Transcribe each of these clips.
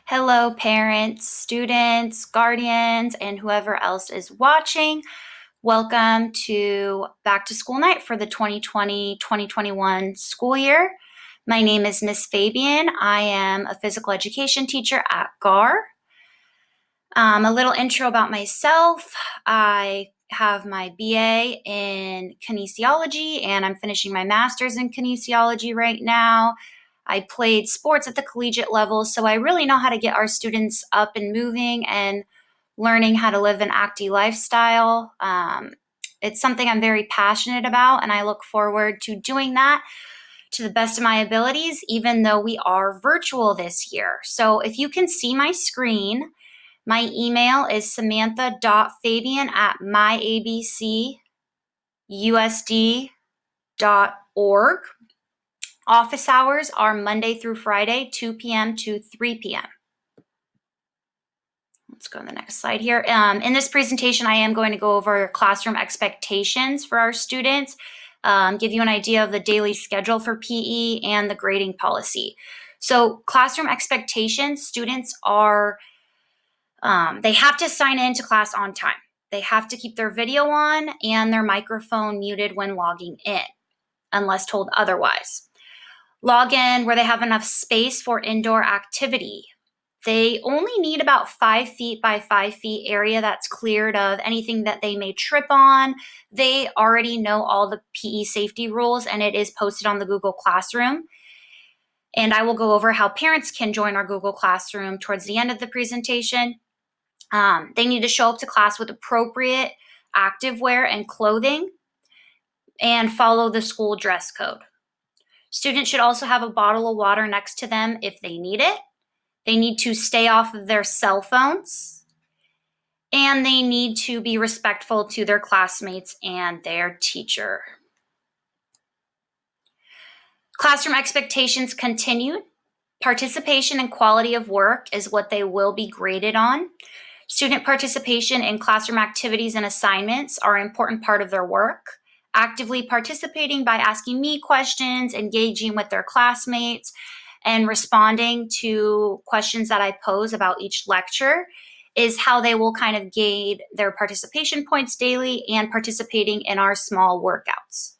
Hello, parents, students, guardians, and whoever else is watching. Welcome to Back to School Night for the 2020-2021 school year. My name is Miss Fabian. I am a physical education teacher at GAR. A little intro about myself. I have my BA in kinesiology and I'm finishing my master's in kinesiology right now. I played sports at the collegiate level, so I really know how to get our students up and moving and learning how to live an active lifestyle. It's something I'm very passionate about, and I look forward to doing that to the best of my abilities, even though we are virtual this year. So if you can see my screen, my email is samantha.fabian@myabcusd.org. Office hours are Monday through Friday, 2 p.m. to 3 p.m. Let's go to the next slide here. In this presentation, I am going to go over classroom expectations for our students, give you an idea of the daily schedule for PE and the grading policy. So classroom expectations, students are, they have to sign into class on time. They have to keep their video on and their microphone muted when logging in, unless told otherwise. Log in where they have enough space for indoor activity. They only need about 5 feet by 5 feet area that's cleared of anything that they may trip on. They already know all the PE safety rules and it is posted on the Google Classroom. And I will go over how parents can join our Google Classroom towards the end of the presentation. They need to show up to class with appropriate activewear and clothing and follow the school dress code. Students should also have a bottle of water next to them if they need it. They need to stay off of their cell phones. And they need to be respectful to their classmates and their teacher. Classroom expectations continued. Participation and quality of work is what they will be graded on. Student participation in classroom activities and assignments are an important part of their work. Actively participating by asking me questions, engaging with their classmates, and responding to questions that I pose about each lecture is how they will kind of gain their participation points daily and participating in our small workouts.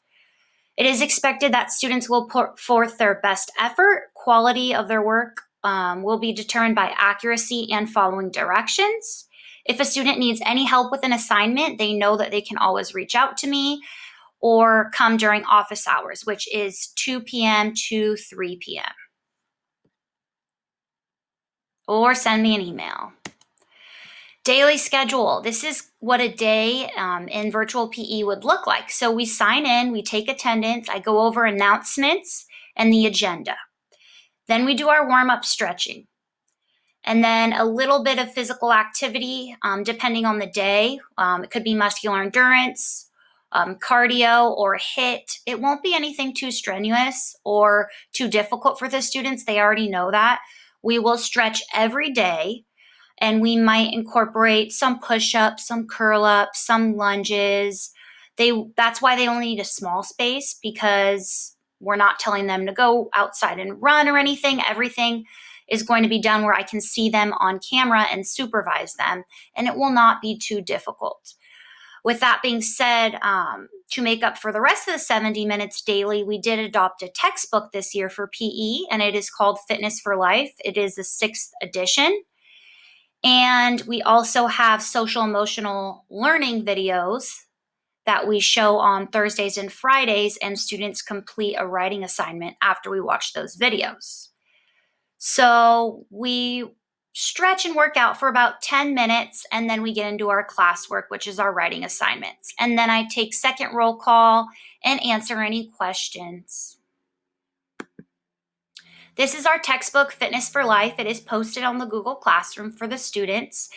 It is expected that students will put forth their best effort. Quality of their work will be determined by accuracy and following directions. If a student needs any help with an assignment, they know that they can always reach out to me or come during office hours, which is 2 p.m. to 3 p.m. Or send me an email. Daily schedule. This is what a day in virtual PE would look like. So we sign in, we take attendance, I go over announcements and the agenda. Then we do our warm-up stretching. And then a little bit of physical activity, depending on the day. It could be muscular endurance, cardio, or HIIT. It won't be anything too strenuous or too difficult for the students. They already know that. We will stretch every day, and we might incorporate some push-ups, some curl-ups, some lunges. That's why they only need a small space, because we're not telling them to go outside and run or anything. Everything is going to be done where I can see them on camera and supervise them, and it will not be too difficult. With that being said, to make up for the rest of the 70 minutes daily, we did adopt a textbook this year for PE, and it is called Fitness for Life. It is the 6th edition. And we also have social emotional learning videos that we show on Thursdays and Fridays, and students complete a writing assignment after we watch those videos. So we stretch and work out for about 10 minutes, and then we get into our classwork, which is our writing assignments. And then I take second roll call and answer any questions. This is our textbook, Fitness for Life. It is posted on the Google Classroom for the students.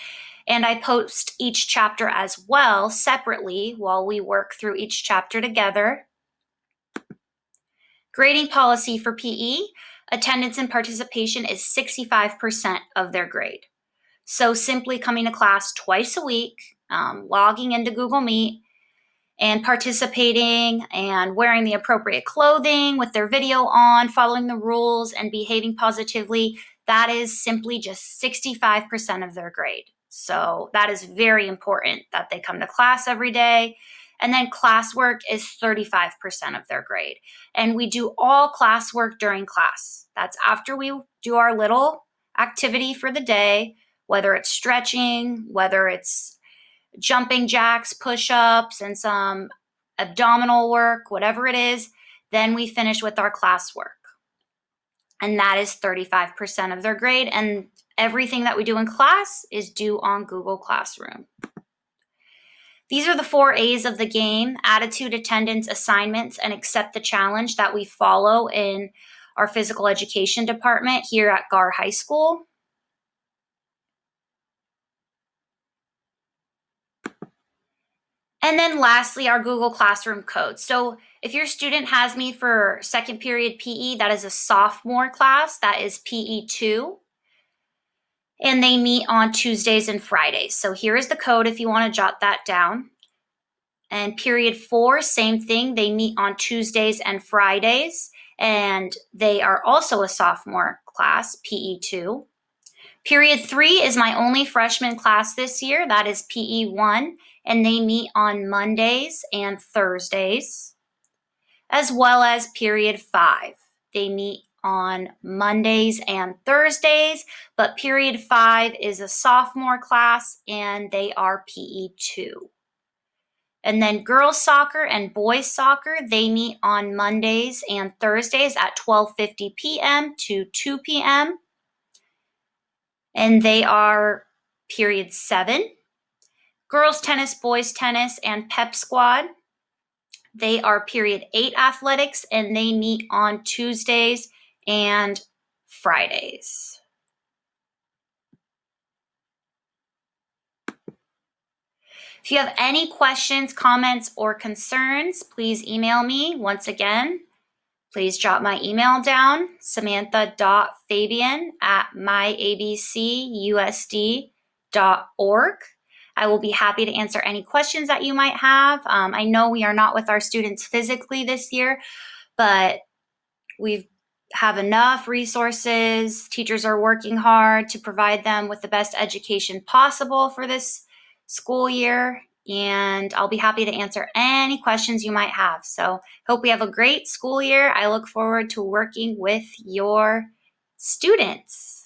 And I post each chapter as well separately while we work through each chapter together. Grading policy for PE. Attendance and participation is 65% of their grade. So simply coming to class twice a week, logging into Google Meet, and participating and wearing the appropriate clothing with their video on, following the rules, and behaving positively, that is simply just 65% of their grade. So that is very important that they come to class every day. And then classwork is 35% of their grade. And we do all classwork during class. That's after we do our little activity for the day, whether it's stretching, whether it's jumping jacks, push-ups, and some abdominal work, whatever it is. Then we finish with our classwork. And that is 35% of their grade. And everything that we do in class is due on Google Classroom. These are the 4 A's of the game: attitude, attendance, assignments, and accept the challenge that we follow in our physical education department here at Gar High School. And then lastly, our Google Classroom code. So if your student has me for second period PE, that is a sophomore class, that is PE2. And they meet on Tuesdays and Fridays. So here is the code if you want to jot that down. And period 4, same thing. They meet on Tuesdays and Fridays. And they are also a sophomore class, PE2. Period 3 is my only freshman class this year. That is PE1. And they meet on Mondays and Thursdays, as well as period 5. They meet on Mondays and Thursdays, but period 5 is a sophomore class and they are PE2. And then girls soccer and boys soccer, they meet on Mondays and Thursdays at 12:50 p.m. to 2 p.m. And they are period 7. Girls tennis, boys tennis, and pep squad, they are period 8 athletics, and they meet on Tuesdays and Fridays. If you have any questions, comments, or concerns, please email me. Once again, please jot my email down, samantha.fabian@myabcusd.org. I will be happy to answer any questions that you might have. I know we are not with our students physically this year, but we have enough resources. Teachers are working hard to provide them with the best education possible for this school year, and I'll be happy to answer any questions you might have. So hope we have a great school year. I look forward to working with your students.